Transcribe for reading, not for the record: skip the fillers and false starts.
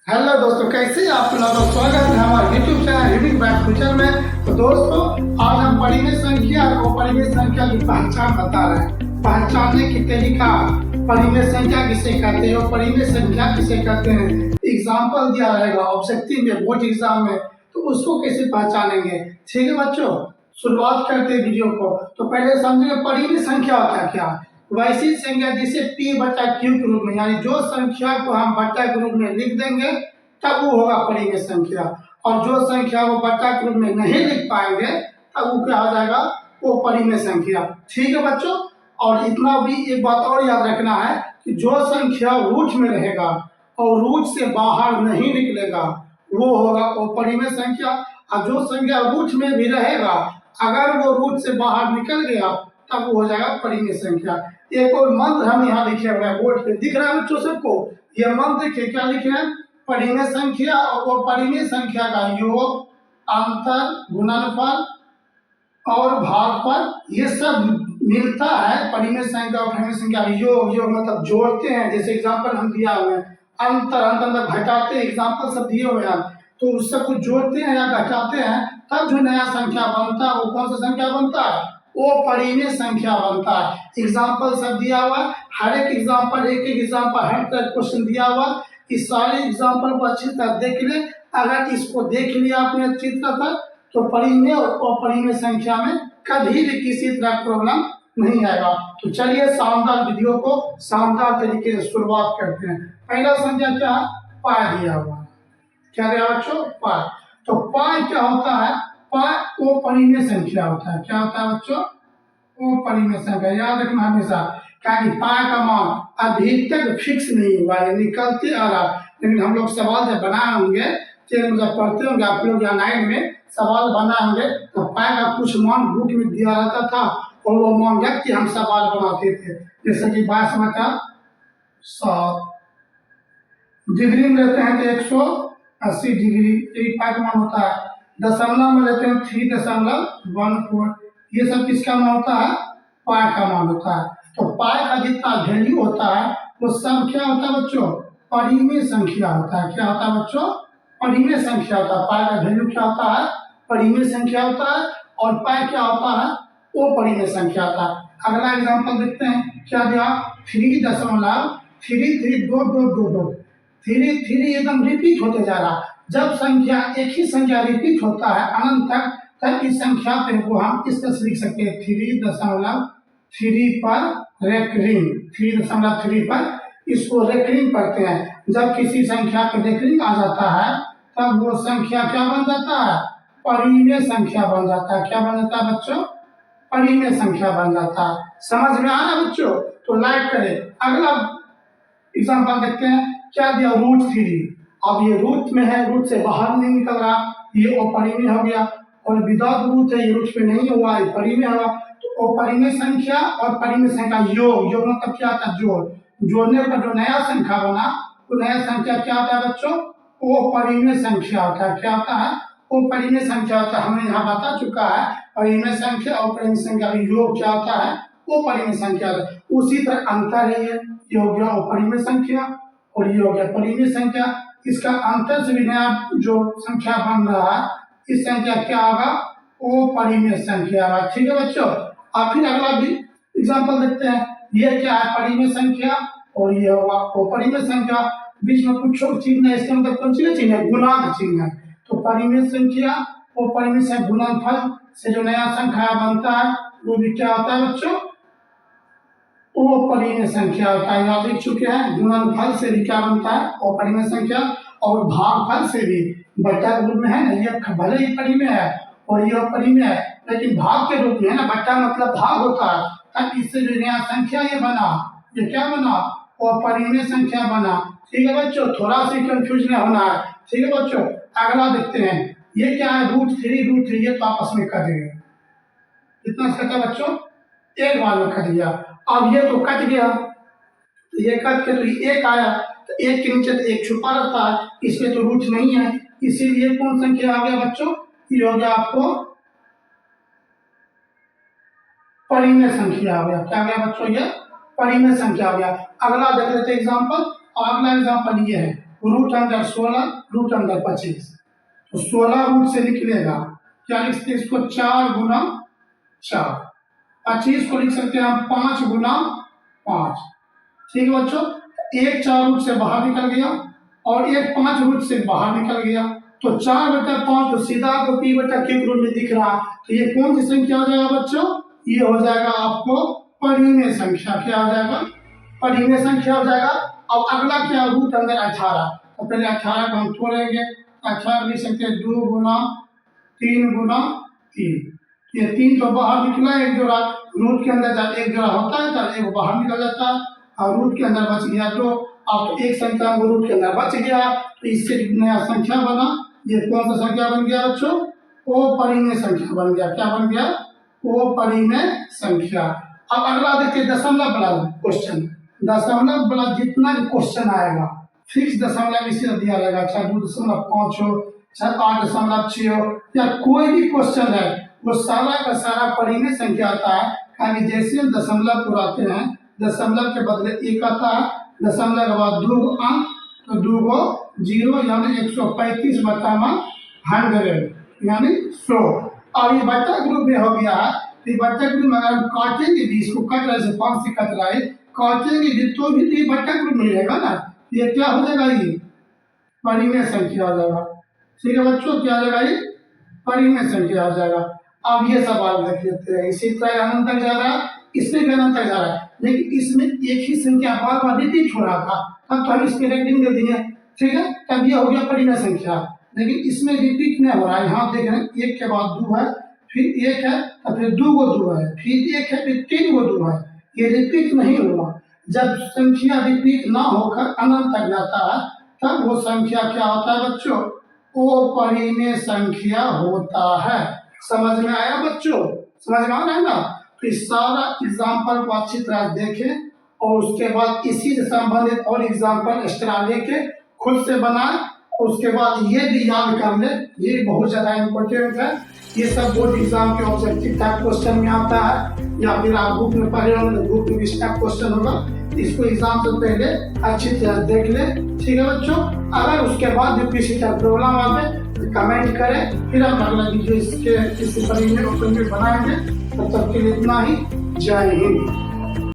Hello दोस्तों, कैसे हैं आप लोग। स्वागत है हमारे YouTube channel reading by future में। तो दोस्तों, आज हम परिमेय संख्या और अपरिमेय संख्या की पहचान बता रहे हैं। पहचानने की तरीका, परिमेय संख्या किसे कहते हैं और परिमेय संख्या किसे कहते हैं। एग्जाम्पल दिया रहेगा ऑब्जेक्टिव में, बोर्ड एग्जाम में, तो उसको कैसे पहचानेंगे। ठीक है बच्चों, शुरुआत करते हैं वीडियो को। तो पहले समझिए परिमेय संख्या होता है क्या। वैसी संख्या जिसे p बटा q के रूप में, यानी जो संख्या को हम बटा के रूप में लिख देंगे तब वो होगा परिमेय संख्या। और जो संख्या को बटा के रूप में नहीं लिख पाएंगे तब वो क्या हो जाएगा, वो परिमेय संख्या। ठीक है बच्चों, और इतना भी एक बात और याद रखना है कि जो संख्या रूट में रहेगा और रूट से बाहर नहीं निकलेगा वो होगा वो परिमेय संख्या। और जो संख्या रूट में भी रहेगा, अगर वो रूट से बाहर निकल गया तब वो हो जाएगा परिमेय संख्या। एक और मंत्र हम यहाँ लिखे हुए हैं, बोर्ड पे दिख रहा है बच्चों सबको। यह मंत्र देखिए क्या लिखे हैं, परिमेय संख्या और वो परिमेय संख्या का योग, अंतर, गुणनफल और भागफल, ये सब मिलता है परिमेय संख्या और परिमेय संख्या। योग, योग मतलब जोड़ते हैं, जैसे एग्जाम्पल हम दिया हुआ है। अंतर, अंतर मतलब घटाते हैं, एग्जाम्पल सब दिए हुए हैं। तो उस सबको जोड़ते हैं या घटाते हैं तब जो नया संख्या बनता है वो कौन सा संख्या बनता है, वो परिमेय संख्या बनता है। एग्जाम्पल सब दिया हुआ है, हर एक एग्जाम्पल, एक एक एग्जाम्पल, हर तरह क्वेश्चन दिया हुआ। इस सारे एग्जाम्पल को अच्छी तरह देख ले। अगर इसको देख लिया आपने अच्छी तरह तो परिमेय और अपरिमेय संख्या में कभी भी किसी तरह प्रॉब्लम नहीं आएगा। तो चलिए शानदार वीडियो को शानदार तरीके से शुरुआत करते हैं। पहला संख्या क्या है, पाई दिया हुआ है। क्या दिया बच्चों, पाई। तो पाई क्या होता है, पाई वो परिमेय संख्या होता है। क्या होता है बच्चों, वो परिमेय संख्या। याद रखना हमेशा, क्या कि पाई का मान अभी तक फिक्स नहीं हुआ है, निकलते आ रहा। लेकिन हम लोग सवाल जब बनाए होंगे, जब पढ़ते होंगे आप लोग या 9 में सवाल बनाए होंगे, तो पाई का कुछ मान बुक में दिया रहता था और वो मान रख के हम सवाल बनाते थे। जैसे कि 22/100 डिग्री में लेते हैं तो 180 डिग्री, यही पाई का मान होता है। दशमलव में लेते हैं 3.14, ये सब किसका मान होता है, पाई का मान होता है। तो पाई का जितना वैल्यू होता है वो सब क्या होता है बच्चों, परिमेय संख्या होता है। क्या होता है बच्चों, परिमेय संख्या होता है। पाई का वैल्यू क्या होता है, परिमेय संख्या होता है। और पाई क्या होता है, वो परिमेय संख्या होता है। अगला एग्जांपल देखते हैं, क्या दिया, 3.332222। धीरे धीरे एकदम रिपीट होते जा रहा। जब संख्या एक ही संख्या रिपीट होता है अनंत तक, तब इस संख्या पे को हम इस तरह से लिख सकते हैं, 3.3 पर रेकरिंग, 3.3 पर इसको रेकरिंग करते हैं। जब किसी संख्या पे रेकरिंग आ जाता है तब वो संख्या क्या बन जाता है, परिमेय संख्या बन जाता है। क्या बन जाता है बच्चों, परिमेय संख्या बन जाता है। समझ में आ रहा बच्चों, तो लाइक करें। अगला एग्जाम्पल देखते हैं, क्या दिया, √3। अब ये रूट में है, रूट से बाहर नहीं निकल रहा, ये अपरिमेय हो गया। और विदाउट रूट है, ये रूट पे नहीं हुआ, ये परिमेय हुआ। तो अपरिमेय संख्या और परिमेय संख्या योग, योग मतलब क्या था, जोड़। जोड़ने पर जो नया संख्या बना तो नया संख्या क्या होता है बच्चों, वो परिमेय संख्या होता है। क्या होता है, वो परिमेय संख्या होता है। हमने यहाँ बता चुका है, परिमेय संख्या और परिमेय संख्या का योग क्या होता है, वो परिमेय संख्या होता है। उसी तरह अंतर है, ये हो गया अपरिमेय संख्या और ये हो गया परिमेय संख्या। इसका अंतर से भी नया जो संख्या बन रहा है, इस संख्या क्या होगा, वो परिमेय संख्या होगा। ठीक है बच्चों, आप फिर अगला भी एग्जाम्पल देखते हैं। ये क्या है, परिमेय संख्या और ये होगा वो परिमेय संख्या। बीच में कुछ चिन्ह है, इसका मतलब कौन सी चिन्ह है, गुणांक चिन्ह है। तो परिमेय संख्या और परिमेय संख्या गुणनफल से जो नया संख्या बनता है वो भी क्या होता है बच्चों, वो परिमेय संख्या होता है। यहाँ लिख चुके हैं, गुणनफल से भी क्या बनता है, वो परिमेय संख्या। और भागफल से भी, बट्टा रूप में है ना, ये भले ही परिमेय है और ये परिमेय है, लेकिन भाग के रूप में है ना, बट्टा मतलब भाग होता है। तब इससे जो नया संख्या ये बना, ये क्या बना, वो परिमेय संख्या बना। ठीक है बच्चों, थोड़ा सा कंफ्यूज नहीं होना है। ठीक है बच्चों, अगला देखते हैं, ये क्या है, √3, ये तो आपस में कर देंगे। कितना सकता बच्चों, एक बार में कट गया। अब ये तो कट गया, तो ये कट के तो एक आया, तो एक के नीचे तो एक छुपा रहता है, इसमें तो रूट नहीं है, इसीलिए कौन संख्या आ गया बच्चों, ये हो गया आपको परिमेय संख्या आ गया। क्या आ गया बच्चों, ये परिमेय संख्या आ गया। अगला देख लेते एग्जाम्पल, और अगला एग्जाम्पल ये है, रूट अंदर 16 रूट अंदर 25, तो 16 रूट से निकलेगा, क्या लिख सकते हैं इसको 4 गुना 4, 25 को लिख सकते हैं हम 5 गुना 5। ठीक है बच्चों, एक 4 रूट से बाहर निकल गया और एक 5 रूट से बाहर निकल गया, तो 4/5 तो सीधा आपको p बटा q के रूप में दिख रहा, तो ये कौन सी संख्या हो जाएगा बच्चों, ये हो जाएगा आपको परिमेय संख्या। क्या हो जाएगा, परिमेय संख्या हो जाएगा। अब अगला क्या, रूट अंदर 18, तो पहले 18 को हम तोड़ेंगे, 18 लिख सकते हैं 2 गुना 3 गुना 3, ये 3 तो बाहर निकला, एक जोड़ा रूट के अंदर जब एक जोड़ा होता है तब एक बाहर निकल जाता है, और रूट के अंदर बच गया 2। अब एक संख्या वो रूट के अंदर बच गया, तो इससे नया संख्या बना, ये कौन सा संख्या बन गया बच्चों, ओ परिमेय संख्या बन गया। क्या बन गया, ओ परिमेय संख्या। अब अगला देखिए दशमलव वाला क्वेश्चन, दशमलव वाला जितना भी क्वेश्चन आएगा फिक्स दशमलव इसे दिया रहेगा, चाहे 2.5 हो, चाहे 8.6 हो, या कोई भी क्वेश्चन है वो सारा का सारा परिमेय संख्या आता है। यानी जैसे हम दशमलव को आते हैं, दशमलव के बदले 1 आता है, दशमलव के बाद 2 अंक, तो 2 0 यानी 135/100 यानी 100। और ये बच्चा ग्रुप में हो गया है, तो ये बच्चा ग्रुप में अगर हम काटेंगे भी, इसको कट रहे से 5 से कट रहा है, काटेंगे भी तो भी ये बच्चा ग्रुप में रहेगा ना, ये क्या हो जाएगा, ये परिमेय संख्या हो जाएगा। ठीक है बच्चों, क्या हो जाएगा, ये परिमेय संख्या हो जाएगा। अब ये सवाल देख लेते हैं, इसी तरह अनंत तक जा रहा है, इसमें भी अनंत तक जा रहा है, लेकिन इसमें एक ही संख्या बार बार रिपीट हो रहा था, तब तो हम इसकी रेटिंग दे दिए। ठीक है, तब ये हो गया परिमेय संख्या, लेकिन इसमें रिपीट नहीं हो रहा है। यहाँ देख रहे हैं 1 के बाद 2 है, फिर 1 है, तो फिर 2 को 2 है, फिर 1 है, फिर 3 को 2 है, ये रिपीट नहीं होगा। जब संख्या रिपीट ना होकर अनंत तक जाता है तब वो संख्या क्या होता है बच्चों, वो परिमेय संख्या होता है। समझ में आया बच्चों, समझ में आ रहा है ना। तो इस सारा एग्जाम्पल को अच्छी तरह देखें और उसके बाद इसी से संबंधित और एग्जाम्पल एक्स्ट्रा लेके खुद से बनाए, और उसके बाद ये भी याद कर ले, ये बहुत ज्यादा इम्पोर्टेंट है। ये सब बोर्ड एग्जाम के ऑब्जेक्टिव टाइप क्वेश्चन में आता है, या फिर आप बुक में पढ़े होंगे बुक में इस टाइप क्वेश्चन होगा। इसको एग्जाम से पहले अच्छी तरह देख ले। ठीक है बच्चों, अगर उसके बाद भी किसी तरह प्रॉब्लम आए तो कमेंट करें, फिर हम अगला वीडियो इसके किसी परिमेय बनाएंगे। तब तक के लिए इतना ही, जय हिंद।